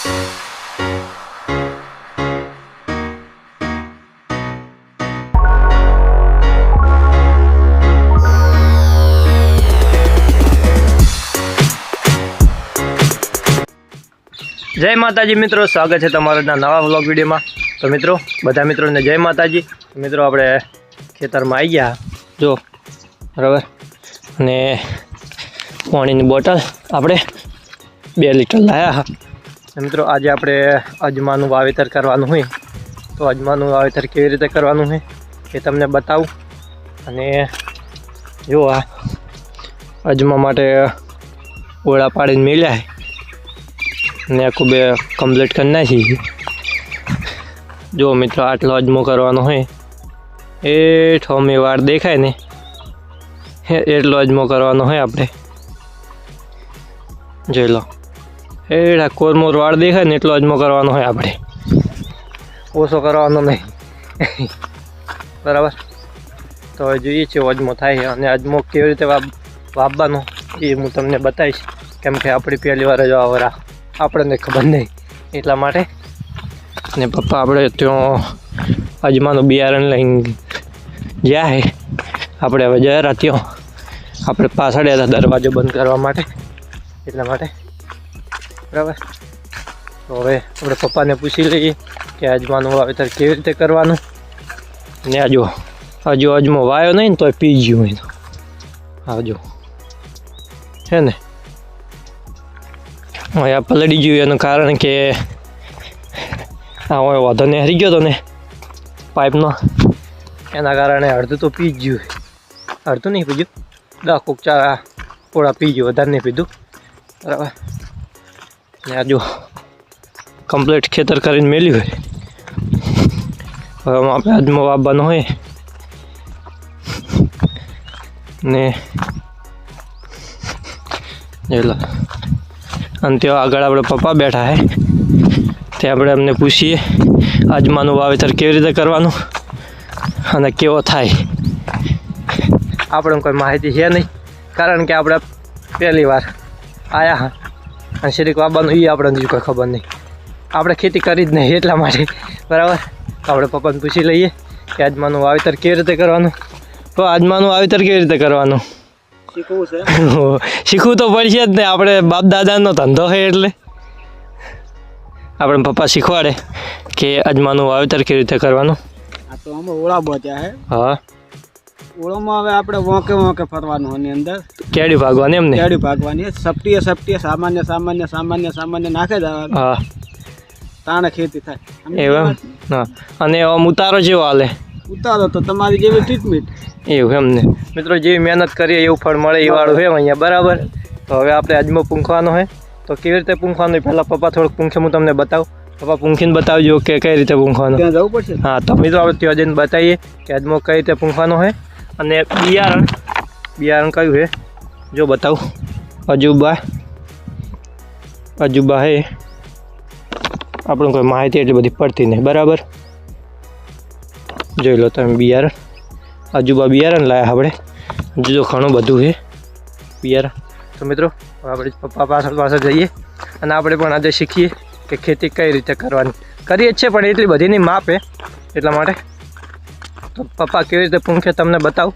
जय माताजी मित्रों, स्वागत है तमारा नवा व्लॉग वीडियो में। तो मित्रों बधा मित्रों ने जय माताजी। मित्रों अपने खेतर में आई गया जो बराबर ने पानी की बोटल अपने 2 लीटर लाया हाँ। मित्रों आज अपने अजमानु वावेतर करवानुं है, तो अजमानु वावेतर केवी रीते करवानुं है ये तमने बताऊं। अने जो आ अजमा माटे ओळा पाड़ीने मेल्या है ने खूब कम्प्लीट करना चाहिए। जो मित्रों आटलो अजमो करवानो है ए ठोमी वार देखाय ने एटलो अजमो करवानो है आपणे। जोई लो एड़ा कोरमोर वार देखाय ने एटलो अजमो करवानो है आपणे, ओछो करवानो नहीं बराबर। तो हवे जोईए छे अजमो थाय अने अजमो केवी रीते वाववानो ए हूँ तमने बताईश, केम के आपणी पहेली वार ज आवरा आपने खबर नहीं एटला माटे। ने पप्पा अपने त्यो अजमानु बियारण लईने ज्या है आपणे हवे जरा त्यो आपणे पाछळ था दरवाजो बंद करवा माटे एटला माटे बराबर। तो हवे अपने पप्पा ने पूछी लईए कि अजमानु वावेतर केवी रीते करवानुं। ने हजू अजमो वायो नहीं तो पी गयो है तो आवजो है ने आ पलड़ी गयु एनु कारण के वाधो ने हरी गयो तो ने पाइप नो एना कारणे अर्धु तो पी गयु, अर्धु नहीं पीजू 10 कोक 4 पोड़ा पी गयो, वधारे नहीं पीधु बराबर। ने आजू कम्प्लीट खेतर करीने मेल्यु है। हवे आपणे अजमो वाववानो है ने जोई लो અને ત્યાં આગળ આપણે પપ્પા બેઠા હે તે આપણે એમને પૂછીએ અજમાનું વાવેતર કેવી રીતે કરવાનું અને કેવો થાય। આપણે કોઈ માહિતી છે નહીં કારણ કે આપણે પહેલી વાર આવ્યા હા અને શરીક વાવવાનું એ આપણને કોઈ ખબર નહીં, આપણે ખેતી કરી જ નહીં એટલા માટે બરાબર। આપણે પપ્પાને પૂછી લઈએ કે અજમાનું વાવેતર કેવી રીતે કરવાનું। તો અજમાનું વાવેતર કેવી રીતે કરવાનું શીખવું તો પડશે જ ને, આપણે બાપ દાદાનો ધંધો છે એટલે આપણે પપ્પા શીખવાડે કે અજમાનું વાવેતર કેવી રીતે કરવાનું। આ તો આમાં ઓળા બોત્યા હે હા, ઓળોમાં હવે આપણે વોંકે ફરવાનું એની અંદર કેડી ભાગવાની એમને કેડી ભાગવાની સપટીએ સામાન્ય સામાન્ય સામાન્ય સામાન્ય નાખે જવાનું હા તાણે ખેતી થાય એવું હા। અને આમ ઉતારો જેવો હાલે ઉતારો તો તમારી જેવી ટ્રીટમેન્ટ એવું એમને મિત્રો જેવી મહેનત કરીએ એવું ફળ મળે એ વાળું છે અહીંયા બરાબર। તો હવે આપણે અજમો પૂંખવાનો હોય તો કેવી રીતે પૂંખવાનું પહેલાં પપ્પા થોડુંક પૂંખે હું તમને બતાવું, પપ્પા પૂંખીને બતાવજો કે કઈ રીતે પૂંખવાનું। ત્યાં જવું પડશે હા તો મિત્રો આપણે ત્યાં જઈને બતાવીએ કે અજમો કઈ રીતે પૂંખવાનો હોય। અને બિયારણ કયું છે જો બતાવું, અજુબા હે આપણને કોઈ માહિતી એટલી બધી પડતી નહીં બરાબર। જોઈ લો તમે બિયારણ અજુબા બિયારણ લાયા આપણે, જો ઘણું બધું છે બિયારણ। તો મિત્રો આપણે પપ્પા પાછળ જઈએ અને આપણે પણ આજે શીખીએ કે ખેતી કઈ રીતે કરવાની, કરીએ જ છે પણ એટલી બધી નહીં માપ છે એટલા માટે। તો પપ્પા કેવી રીતે પૂંખે તમને બતાવું,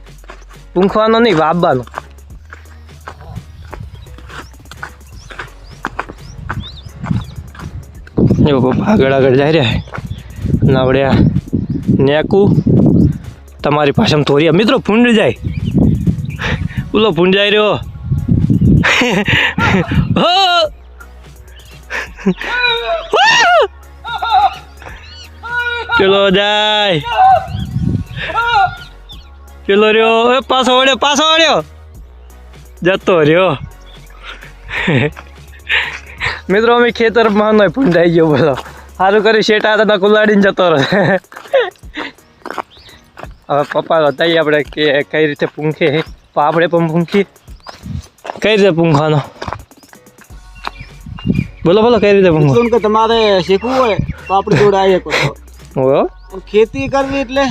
પૂંખવાનો નહીં વાવવાનો। જો પપ્પા આગળ જઈ રહ્યા છે અને આપણે આ નેકું તમારી પાછળ તોરિયા મિત્રો ભૂંડ જાય, ઓલો ભૂંડ જાય રહ્યો પેલો જાય પેલો રહ્યો પાછો વળ્યો જતો રહ્યો મિત્રો અમે ખેતરમાં નોય ભૂંડાઈ ગયો બોલો, સારું કરી શેટા હતા કુલાડીને જતો રહ્યો। હવે પપ્પા બતાવીએ આપણે કે કઈ રીતે પૂંખે, આપણે પણ પૂંખીએ કઈ રીતે પૂંખવાનો બોલો કઈ રીતે પૂંખો। કે તમારે શીખવું હોય તો આપણે જોડે આવીએ કોઈ ખેતી કરવી એટલે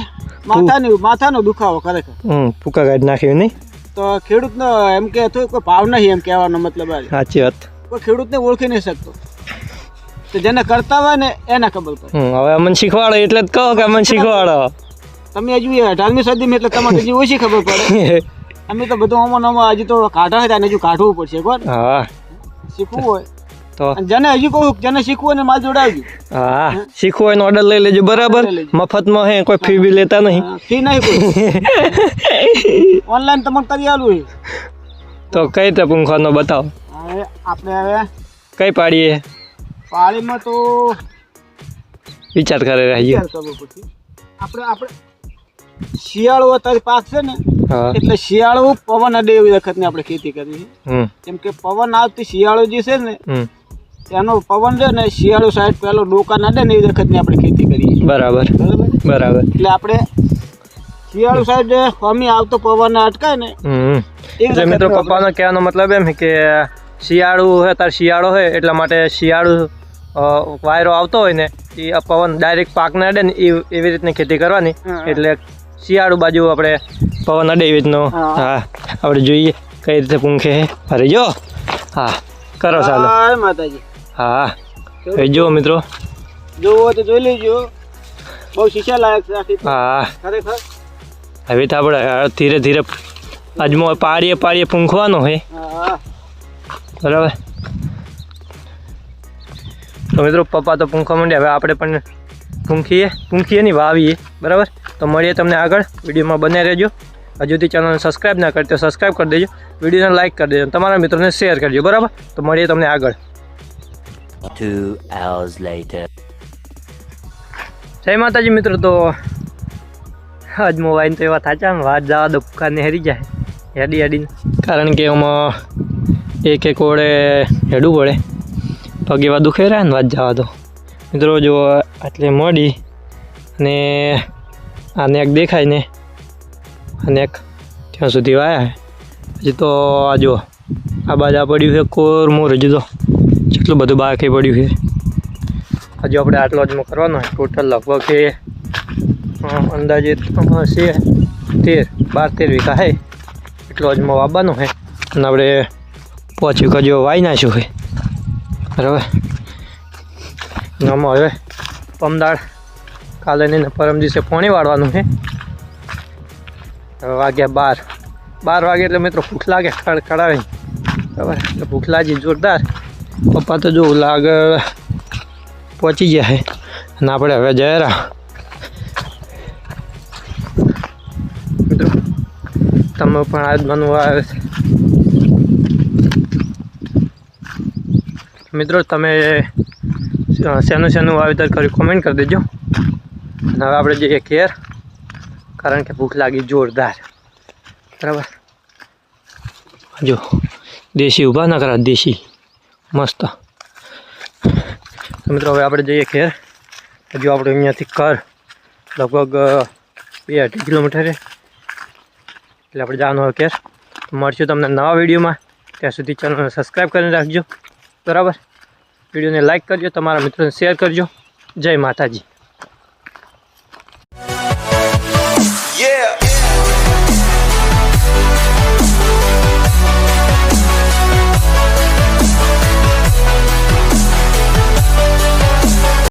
માથાનો દુખાવો ખરેખર ફૂકા કાઢી નાખ્યું નહીં તો ખેડૂતનો એમ કે કોઈ ભાવ નહીં એમ કહેવાનો મતલબ સાચી વાત, કોઈ ખેડૂતને ઓળખી નહીં શકતો તો જેને કરતા હોય ને એને ખબર પડે. હવે અમને શીખવાડો એટલે જ કહો કે અમને શીખવાડો. તમે હજુ 18મી સદીમાં એટલે તમારે હજી ઓછી ખબર પડે. અમે તો બધું આમાં હજી તો કાઢા હતા ને હજુ કાઢવું પડશે કોણ. હા શીખવું હોય તો જેને હજી કહું જેને શીખવું હોય ને માલ જોડાવજો. હા શીખવું હોય ઓર્ડર લઈ લેજો બરાબર. મફતમાં હે કોઈ ફી બી લેતા નહીં. ફી નહીં કોઈ ઓનલાઈન તમને કરી આલું. તો કઈ રીતે પૂંખવાનો બતાવો. હવે આપણે હવે કઈ પાડીએ પાળીમાં તો વિચાર કરે રહીએ. આપણે શિયાળો અત્યારે પાક છે ને હા એટલે શિયાળો પવન અડે એવી વખતની આપણે ખેતી કરવી છે. કેમ કે પવન આવતી શિયાળો જે છે ને એનો પવન છે ને શિયાળો સાઈડ પેલો ડોકા ના અડે ને એવી વખતની આપણે ખેતી કરીએ. બરાબર બરાબર. એટલે આપણે શિયાળો સાઈડ ફમી આવતો પવન અટકાય ને એટલે મિત્રો પપ્પાનો કહેવાનો મતલબ એમ કે શિયાળું હોય તાર શિયાળો હોય એટલા માટે શિયાળું વાયરો આવતો હોય ને એ પવન ડાયરેક્ટ પાકને અડે ને એવી રીતની ખેતી કરવાની. એટલે શિયાળું બાજુ આપણે પવન અડે એવી રીતનો. હા આપણે જોઈએ કઈ રીતે પૂંખે ફરી જો. હા કરો ચાલો માતાજી. હા હવે જુઓ મિત્રો જોવો તો જોઈ લેજો બહુ શીશા લાયક છે. હા ખરેખર હવે તો આપણે ધીરે ધીરે અજમો પાડીએ પૂંખવાનો હોય બરાબર. તો મિત્રો પપ્પા તો પૂંખવા માંડ્યા. હવે આપણે પણ પૂંખીએ નહીં વાવીએ બરાબર. તો મળીએ તમને આગળ વિડીયોમાં બને રહેજો. હજુથી ચેનલને સબસ્ક્રાઈબ ના કરી તો સબસ્ક્રાઈબ કરી દેજો. વિડીયોને લાઇક કરી દેજો. તમારા મિત્રોને શેર કરજો બરાબર. તો મળીએ તમને આગળ. 2 hours later. જય માતાજી મિત્રો. તો અજમો વાઈને તો એવા થાચા વાત જવા દો પૂંખાને હેરી જાય હેડીને. કારણ કે એમાં એક ઓળે હેડવું પડે. પગ એવા દુખે રહ્યા ને વાત જવા દો મિત્રો. જો આટલે મળી અને આને એક દેખાય ને અને એક ત્યાં સુધી વાયા. હજી તો આ જો આ બાજુ પડ્યું છે કોર મોર. હજુ તો કેટલું બધું બાકી પડ્યું છે. હજુ આપણે આટલો અજમો કરવાનો હોય. ટોટલ લગભગ એ અંદાજે છે 12-13 વીઘા છે એટલો અજમો વાવવાનો છે. અને આપણે 5 વીઘા જેવો વાવી નાખ્યું છે બરાબર. આમાં હવે પમદાળ કાલે ને પરમ દિવસે પોણી વાળવાનું છે. હવે વાગ્યા 12 વાગે એટલે મિત્રો ભૂખ લાગે ખડાવી બરાબર. એટલે ભૂખ લાગી જોરદાર. પપ્પા તો જો આગળ પહોંચી ગયા છે અને આપણે હવે જયરા મિત્રો. તમે પણ આજમાનું આવે મિત્રો. તમે શેનું વાવેતર કર્યું કોમેન્ટ કરી દેજો. અને હવે આપણે જઈએ ઘેર કારણ કે ભૂખ લાગી જોરદાર બરાબર. જો દેશી ઊભા ના કરા દેશી મસ્ત. મિત્રો હવે આપણે જઈએ ઘેર. હજુ આપણે અહીંયાથી ઘર લગભગ 2-2.5 કિલોમીટર છે એટલે આપણે જવાનું હોય ઘેર. મળશું તમને નવા વિડીયોમાં. ત્યાં સુધી ચેનલને સબસ્ક્રાઈબ કરીને રાખજો બરાબર. વિડીયોને લાઇક કરજો. તમારા મિત્રોને શેર કરજો. જય માતાજી.